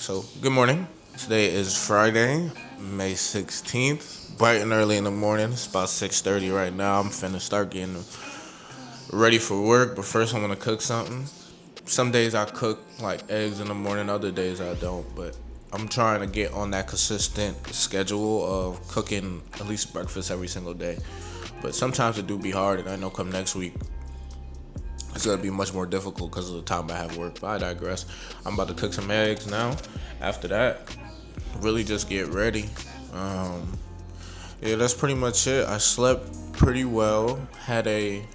So, good morning. Today is Friday, May 16th. Bright and early in the morning. It's about 6:30 right now. I'm finna start getting ready for work, but first I'm gonna cook something. Some days I cook like eggs in the morning, other days I don't, but I'm trying to get on that consistent schedule of cooking at least breakfast every single day. But sometimes it do be hard, and I know come next week it's gonna be much more difficult because of the time I have work. But I digress. I'm about to cook some eggs now. After that, really just get ready. Yeah, that's pretty much it. I slept pretty well. I'm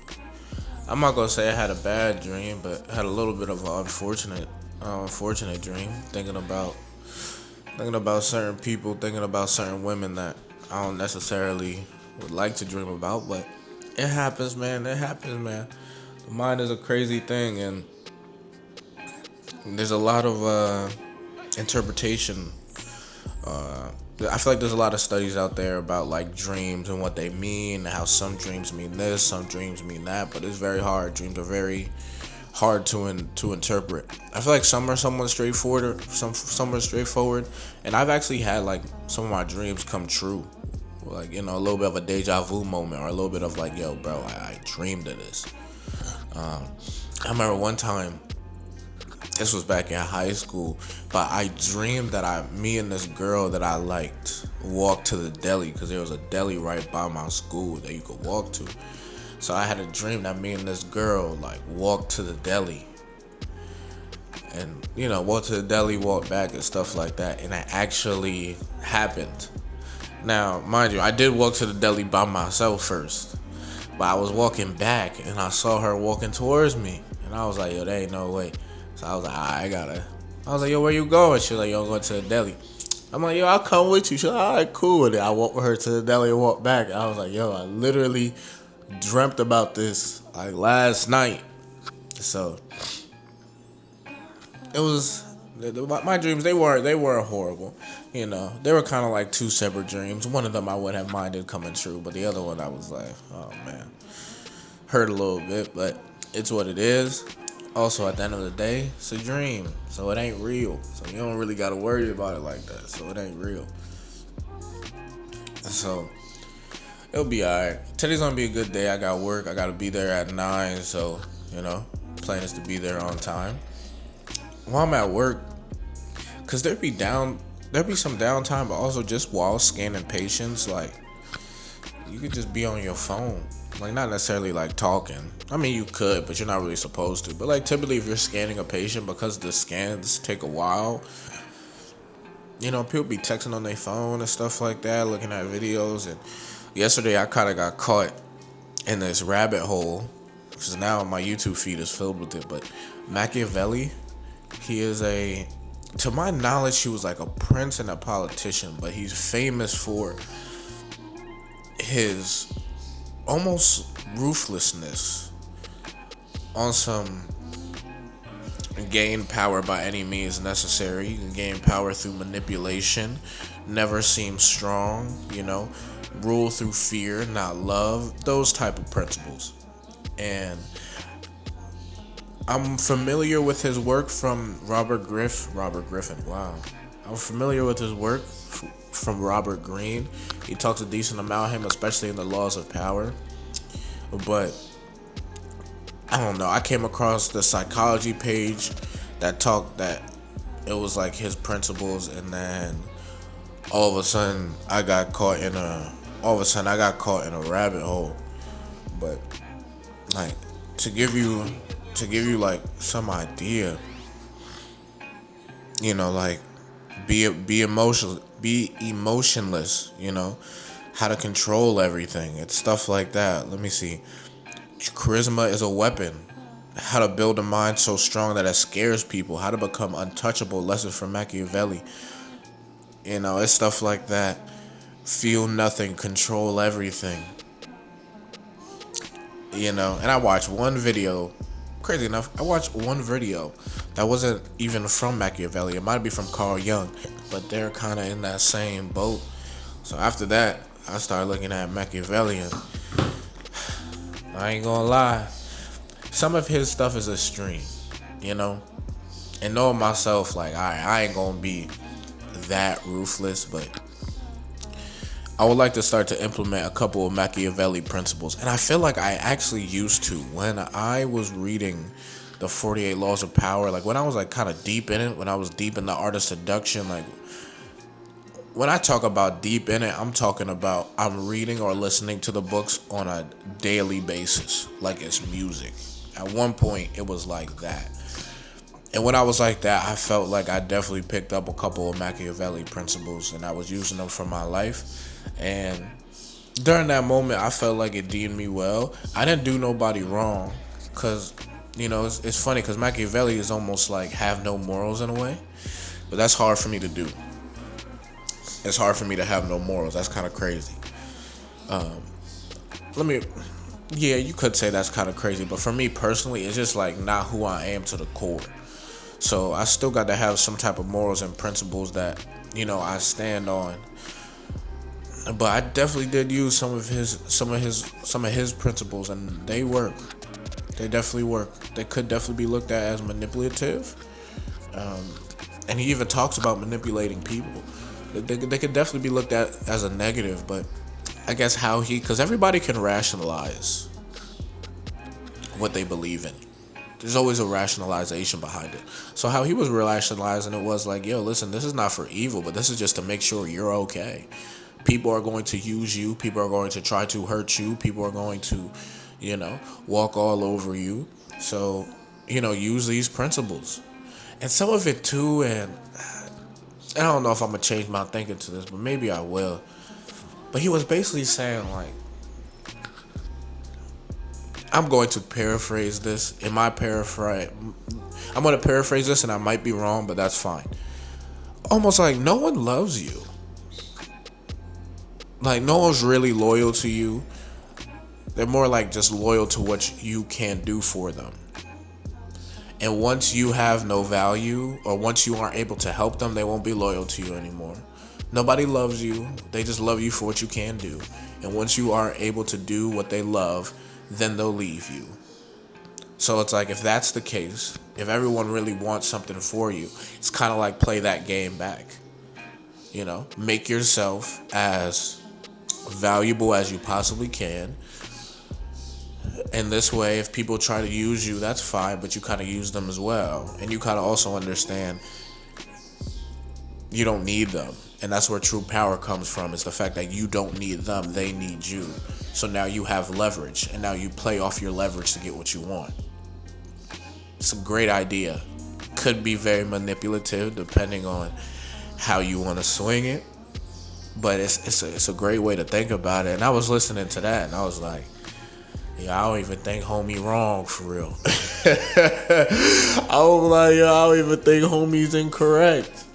not gonna say I had a bad dream, but I had a little bit of an unfortunate dream. Thinking about certain people, thinking about certain women that I don't necessarily would like to dream about, but it happens, man. It happens, man. The mind is a crazy thing, and there's a lot of interpretation. I feel like there's a lot of studies out there about like dreams and what they mean, how some dreams mean this, some dreams mean that, but it's very hard. Dreams are very hard to interpret. I feel like some are somewhat straightforward, some are straightforward, and I've actually had like some of my dreams come true, like a little bit of a deja vu moment, or a little bit of like, yo, bro, I dreamed of this. I remember one time, this was back in high school, but I dreamed that me and this girl that I liked walked to the deli, because there was a deli right by my school that you could walk to. So I had a dream that me and this girl like walked to the deli, and walked to the deli, walked back and stuff like that, and it actually happened. Now, mind you, I did walk to the deli by myself first, but I was walking back and I saw her walking towards me, and I was like, yo, there ain't no way. So I was like, I was like, yo, where you going? She was like, yo, I'm going to the deli. I'm like, yo, I'll come with you. She was like, all right, cool. And then I walked with her to the deli and walked back. I was like, yo, I literally dreamt about this like last night. So it was my dreams. They weren't horrible. They were kind of like two separate dreams. One of them I wouldn't have minded coming true, but the other one I was like, oh man, hurt a little bit, but it's what it is. Also, at the end of the day, it's a dream, so it ain't real. So you don't really gotta worry about it like that. So it ain't real. So it'll be alright. Today's gonna be a good day. I got work. I gotta be there at 9. So plan is to be there on time. While I'm at work, cause there'd be some downtime, but also just while scanning patients, like you could just be on your phone. Like, not necessarily like talking. I mean, you could, but you're not really supposed to. But like, typically if you're scanning a patient, because the scans take a while, people be texting on their phone and stuff like that, looking at videos. And yesterday I kind of got caught in this rabbit hole, which is now my YouTube feed is filled with it. But Machiavelli, to my knowledge, he was like a prince and a politician, but he's famous for his almost ruthlessness on some gain power by any means necessary. You can gain power through manipulation, never seem strong, rule through fear, not love, those type of principles. And I'm familiar with his work from Robert Griffin. Wow. I'm familiar with his work from Robert Greene. He talks a decent amount of him, especially in the Laws of Power. But I don't know. I came across the psychology page that talked that it was like his principles, and then all of a sudden I got caught in a rabbit hole. But like to give you like some idea, like be emotionless, how to control everything. It's stuff like that. Let me see. Charisma is a weapon. How to build a mind so strong that it scares people. How to become untouchable. Lessons from Machiavelli. It's stuff like that. Feel nothing, control everything. And I watched one video. Crazy enough, I watched one video that wasn't even from Machiavelli. It might be from Carl Jung, but they're kind of in that same boat. So after that, I started looking at Machiavelli, and I ain't gonna lie, some of his stuff is extreme, And knowing myself, like, I ain't gonna be that ruthless, but I would like to start to implement a couple of Machiavelli principles. And I feel like I actually used to when I was reading the 48 Laws of Power, like when I was like kind of deep in it, when I was deep in the art of seduction, like when I talk about deep in it, I'm talking about I'm reading or listening to the books on a daily basis, like it's music. At one point, it was like that. And when I was like that, I felt like I definitely picked up a couple of Machiavelli principles and I was using them for my life. And during that moment, I felt like it deemed me well. I didn't do nobody wrong because, it's funny because Machiavelli is almost like have no morals in a way. But that's hard for me to do. It's hard for me to have no morals. That's kind of crazy. Yeah, you could say that's kind of crazy. But for me personally, it's just like not who I am to the core. So I still got to have some type of morals and principles that, I stand on. But I definitely did use some of his principles, and they work. They definitely work. They could definitely be looked at as manipulative. And he even talks about manipulating people. They could definitely be looked at as a negative, but I guess because everybody can rationalize what they believe in. There's always a rationalization behind it. So how he was rationalizing it was like, yo, listen, this is not for evil, but this is just to make sure you're okay. People are going to use you. People are going to try to hurt you. People are going to, walk all over you. So, use these principles. And some of it too, and I don't know if I'm going to change my thinking to this, but maybe I will. But he was basically saying, like, I'm going to paraphrase this. I'm going to paraphrase this, and I might be wrong, but that's fine. Almost like no one loves you. Like, no one's really loyal to you. They're more like just loyal to what you can do for them. And once you have no value, or once you aren't able to help them, they won't be loyal to you anymore. Nobody loves you. They just love you for what you can do. And once you aren't able to do what they love, then they'll leave you. So it's like, if that's the case, if everyone really wants something for you, it's kind of like play that game back. Make yourself as valuable as you possibly can. And this way, if people try to use you, that's fine, but you kind of use them as well. And you kind of also understand you don't need them. And that's where true power comes from, is the fact that you don't need them, they need you. So now you have leverage, and now you play off your leverage to get what you want. It's a great idea. Could be very manipulative depending on how you want to swing it. But it's a great way to think about it. And I was listening to that, and I was like, yeah, I don't even think homie wrong, for real. I was like, I don't even think homie's incorrect.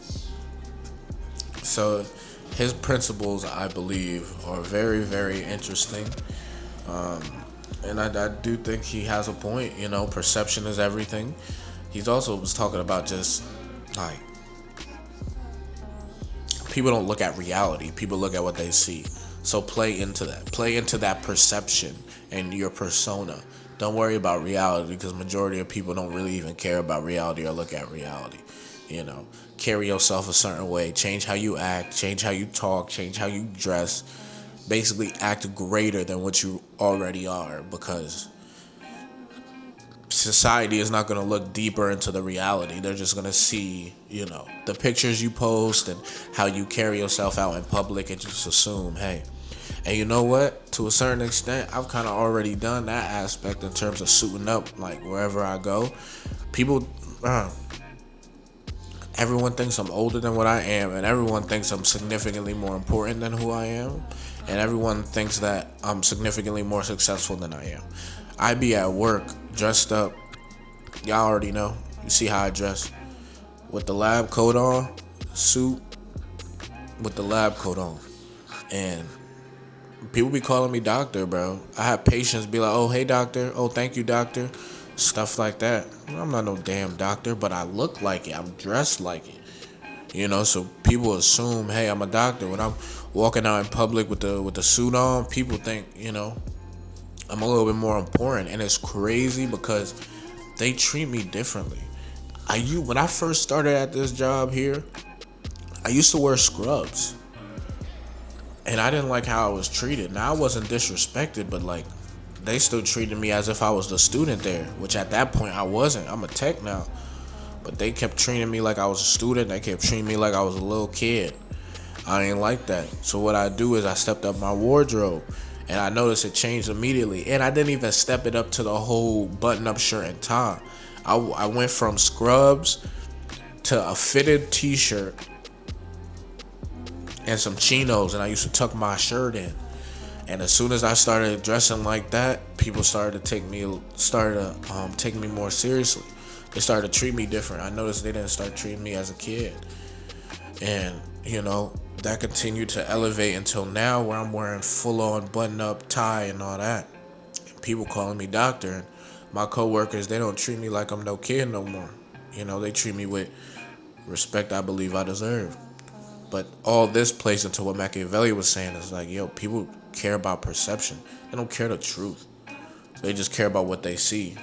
So his principles, I believe, are very, very interesting. And I do think he has a point. Perception is everything. He's also was talking about just like, people don't look at reality. People look at what they see. So play into that. Play into that perception and your persona. Don't worry about reality, because majority of people don't really even care about reality or look at reality. Carry yourself a certain way. Change how you act. Change how you talk. Change how you dress. Basically act greater than what you already are, because society is not going to look deeper into the reality. They're just going to see, the pictures you post and how you carry yourself out in public, and just assume, hey. And you know what? To a certain extent, I've kind of already done that aspect in terms of suiting up, like wherever I go. People, everyone thinks I'm older than what I am, and everyone thinks I'm significantly more important than who I am, and everyone thinks that I'm significantly more successful than I am. I be at work, dressed up. Y'all already know. You see how I dress. With the lab coat on, suit, with the lab coat on. And people be calling me doctor, bro. I have patients be like, oh, hey, doctor. Oh, thank you, doctor. Stuff like that. I'm not no damn doctor, but I look like it. I'm dressed like it. So people assume, hey, I'm a doctor. When I'm walking out in public with the suit on, people think, I'm a little bit more important. And it's crazy because they treat me differently. When I first started at this job here, I used to wear scrubs. And I didn't like how I was treated. Now, I wasn't disrespected, but like, they still treated me as if I was the student there, which at that point I wasn't. I'm a tech now. But they kept treating me like I was a student. They kept treating me like I was a little kid. I ain't like that. So what I do is I stepped up my wardrobe. And I noticed it changed immediately. And I didn't even step it up to the whole button-up shirt and tie. I went from scrubs to a fitted t-shirt and some chinos, and I used to tuck my shirt in. And as soon as I started dressing like that, people started to take me more seriously. They started to treat me different. I noticed they didn't start treating me as a kid. And, that continued to elevate until now, where I'm wearing full-on button-up tie and all that. And people calling me doctor. And my coworkers, they don't treat me like I'm no kid no more. They treat me with respect I believe I deserve. But all this plays into what Machiavelli was saying. Is like, people care about perception. They don't care the truth. They just care about what they see.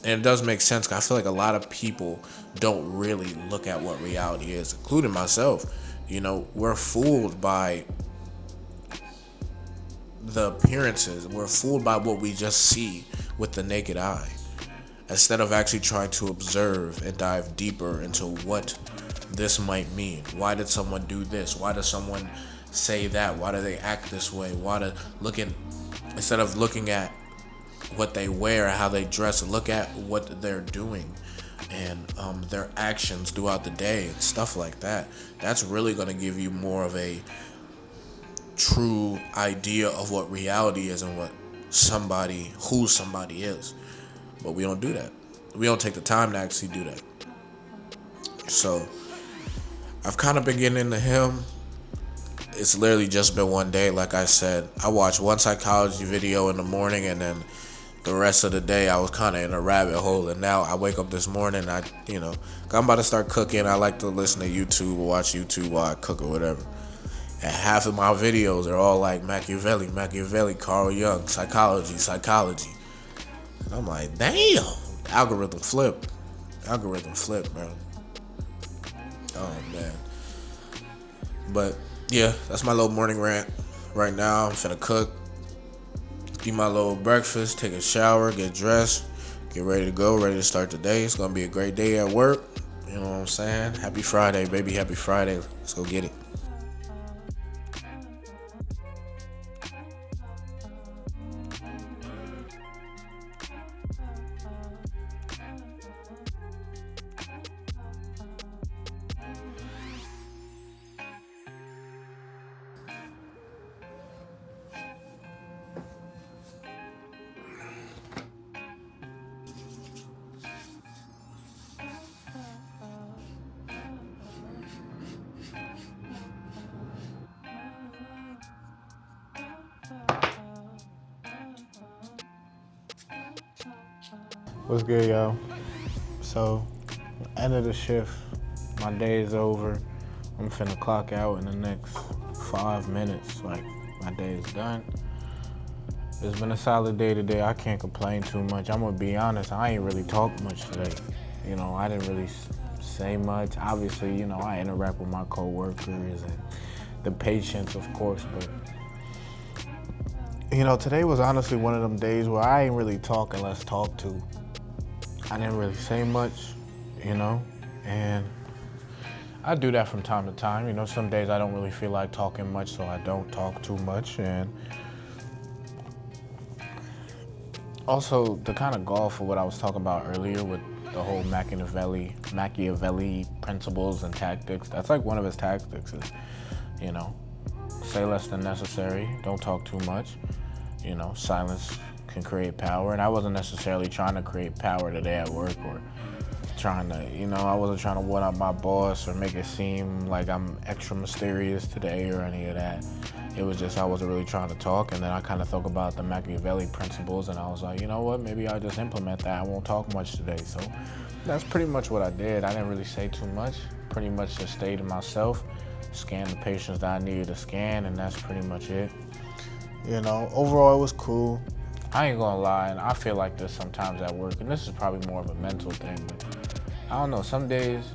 And it does make sense, because I feel like a lot of people don't really look at what reality is, including myself. We're fooled by the appearances. We're fooled by what we just see with the naked eye, instead of actually trying to observe and dive deeper into what this might mean. Why did someone do this? Why does someone say that? Why do they act this way? Instead of looking at what they wear, how they dress, look at what they're doing and their actions throughout the day and stuff like that. That's really going to give you more of a true idea of what reality is and who somebody is. But we don't do that. We don't take the time to actually do that. So I've kind of been getting into him. It's literally just been one day. Like I said, I watched one psychology video in the morning, and then the rest of the day I was kind of in a rabbit hole. And now I wake up this morning, I'm about to start cooking. I like to listen to YouTube or watch YouTube while I cook or whatever. And half of my videos are all like Machiavelli, Carl Jung, psychology. And I'm like, damn, algorithm flip, man. Oh, man. But, yeah, that's my little morning rant. Right now, I'm finna cook, eat my little breakfast, take a shower, get dressed, get ready to go, ready to start the day. It's gonna be a great day at work. You know what I'm saying? Happy Friday, baby. Happy Friday. Let's go get it. What's good, y'all? So, end of the shift, my day is over. I'm finna clock out in the next 5 minutes. Like, my day is done. It's been a solid day today. I can't complain too much. I'm gonna be honest, I ain't really talked much today. I didn't really say much. Obviously, I interact with my coworkers and the patients, of course, but today was honestly one of them days where I ain't really talk unless talked to. I didn't really say much, and I do that from time to time. Some days I don't really feel like talking much, so I don't talk too much. And also, to kind of go off of what I was talking about earlier with the whole Machiavelli principles and tactics, that's like one of his tactics is, say less than necessary, don't talk too much. Silence can create power, and I wasn't necessarily trying to create power today at work or trying to, I wasn't trying to one up my boss or make it seem like I'm extra mysterious today or any of that. It was just I wasn't really trying to talk, and then I kind of thought about the Machiavelli principles, and I was like, you know what, maybe I'll just implement that. I won't talk much today. So that's pretty much what I did. I didn't really say too much. Pretty much just stayed to myself, scanned the patients that I needed to scan, and that's pretty much it. Overall it was cool. I ain't gonna lie, and I feel like this sometimes at work, and this is probably more of a mental thing, but I don't know, some days,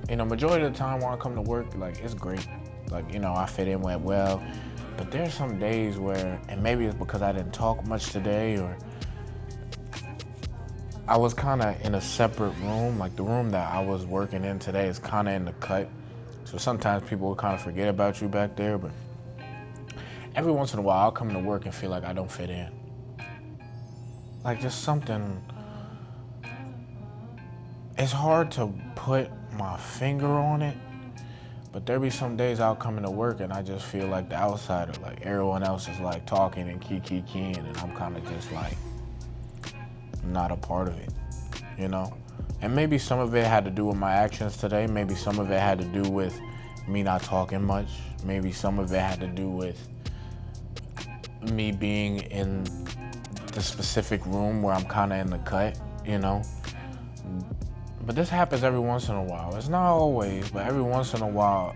majority of the time when I come to work, like, it's great. Like, I fit in well. But there's some days where, and maybe it's because I didn't talk much today, or I was kind of in a separate room. Like, the room that I was working in today is kind of in the cut. So sometimes people will kind of forget about you back there. But every once in a while, I'll come to work and feel like I don't fit in. Like, just something. It's hard to put my finger on it, but there be some days I'll come into work and I just feel like the outsider. Like, everyone else is like talking and keying, and I'm kind of just like not a part of it, And maybe some of it had to do with my actions today. Maybe some of it had to do with me not talking much. Maybe some of it had to do with me being in the specific room where I'm kind of in the cut, But this happens every once in a while. It's not always, but every once in a while,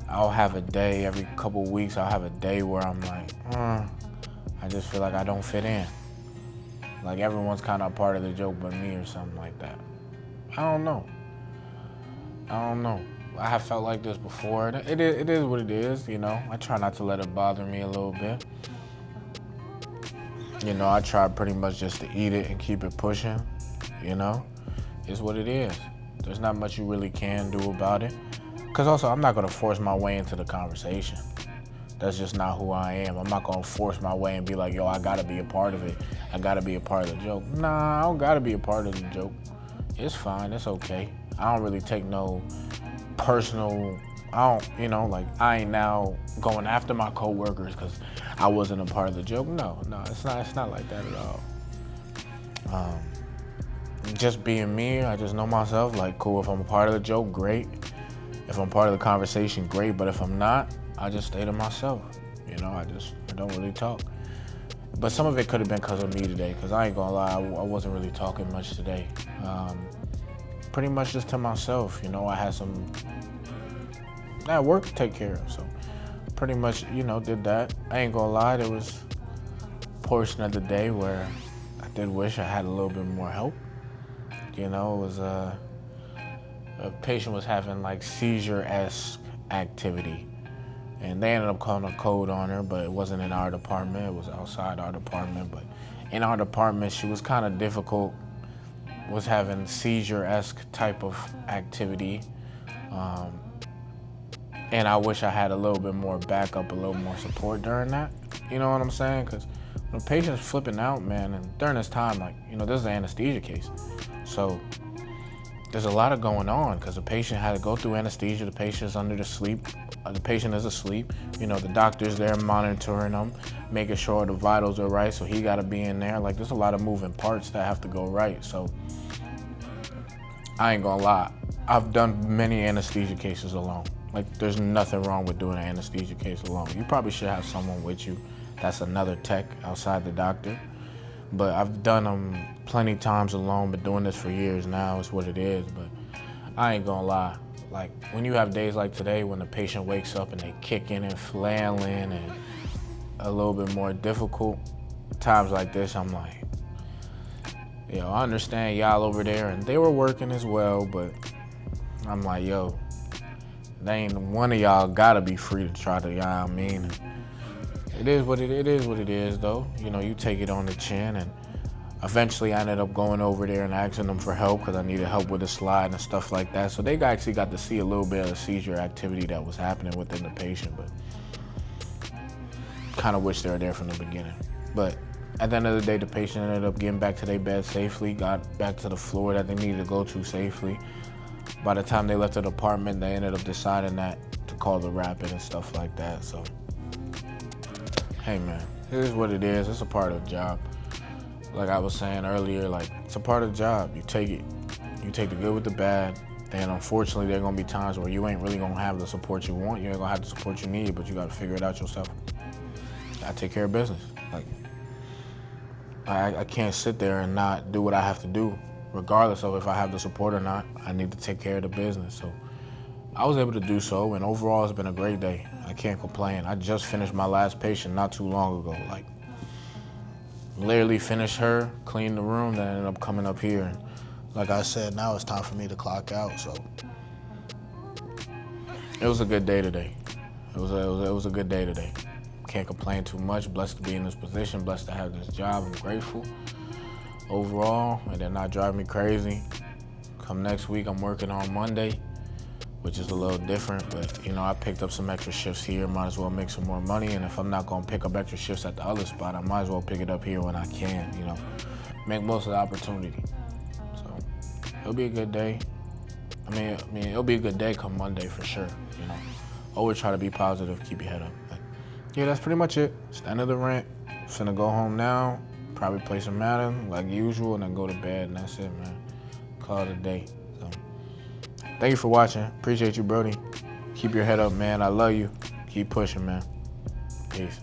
I'll have a day, every couple weeks, I'll have a day where I'm like, I just feel like I don't fit in. Like, everyone's kind of a part of the joke but me, or something like that. I don't know. I have felt like this before. It is what it is, I try not to let it bother me a little bit. I try pretty much just to eat it and keep it pushing, It's what it is. There's not much you really can do about it. Because also, I'm not going to force my way into the conversation. That's just not who I am. I'm not going to force my way and be like, yo, I got to be a part of it. I got to be a part of the joke. Nah, I don't got to be a part of the joke. It's fine. It's okay. I don't really take no personal, I ain't now going after my coworkers because I wasn't a part of the joke. No, it's not like that at all. Just being me, I just know myself, like, cool, if I'm a part of the joke, great. If I'm part of the conversation, great. But if I'm not, I just stay to myself. I don't really talk. But some of it could have been because of me today, because I ain't gonna lie, I wasn't really talking much today. Pretty much just to myself, I had some work to take care of, so pretty much, did that. I ain't gonna lie, there was a portion of the day where I did wish I had a little bit more help. It was a patient was having like seizure-esque activity, and they ended up calling a code on her, but it wasn't in our department, it was outside our department. But in our department, she was kind of difficult, was having seizure-esque type of activity, and I wish I had a little bit more backup, a little more support during that. You know what I'm saying? Because when a patient's flipping out, man, and during this time, like, this is an anesthesia case. So there's a lot of going on because the patient had to go through anesthesia. The patient is under the sleep. The patient is asleep. The doctor's there monitoring them, making sure the vitals are right. So he got to be in there. Like, there's a lot of moving parts that have to go right. So I ain't gonna lie. I've done many anesthesia cases alone. Like, there's nothing wrong with doing an anesthesia case alone. You probably should have someone with you that's another tech outside the doctor. But I've done them plenty times alone, been doing this for years now, it's what it is. But I ain't gonna lie, like, when you have days like today when the patient wakes up and they kicking and flailing and a little bit more difficult, times like this, I'm like, I understand y'all over there, and they were working as well, but I'm like, yo, they ain't one of y'all gotta be free to try to, I mean? It is what it is, though. You take it on the chin, and eventually I ended up going over there and asking them for help because I needed help with the slide and stuff like that. So they actually got to see a little bit of the seizure activity that was happening within the patient, but kind of wish they were there from the beginning. But at the end of the day, the patient ended up getting back to their bed safely, got back to the floor that they needed to go to safely. By the time they left the department, they ended up deciding that to call the rapid and stuff like that. So, hey man, it is what it is. It's a part of the job. Like I was saying earlier, like, it's a part of the job. You take it. You take the good with the bad. And unfortunately, there are gonna be times where you ain't really gonna have the support you want. You ain't gonna have the support you need, but you gotta figure it out yourself. I take care of business. Like, I can't sit there and not do what I have to do, regardless of if I have the support or not. I need to take care of the business. So I was able to do so, and overall, it's been a great day. I can't complain. I just finished my last patient not too long ago. Like, literally finished her, cleaned the room, then ended up coming up here. And like I said, now it's time for me to clock out. So It was a good day today. It was a good day today. Can't complain too much. Blessed to be in this position. Blessed to have this job. I'm grateful overall, and they're not driving me crazy. Come next week, I'm working on Monday, which is a little different. But I picked up some extra shifts here. Might as well make some more money. And if I'm not gonna pick up extra shifts at the other spot, I might as well pick it up here when I can. Make most of the opportunity. So it'll be a good day. I mean, it'll be a good day come Monday for sure. Always try to be positive, keep your head up. But yeah, that's pretty much it. It's the end of the rant. Finna go home now. Probably play some Madden like usual, and then go to bed. And that's it, man. Call it a day. So, thank you for watching. Appreciate you, Brody. Keep your head up, man. I love you. Keep pushing, man. Peace.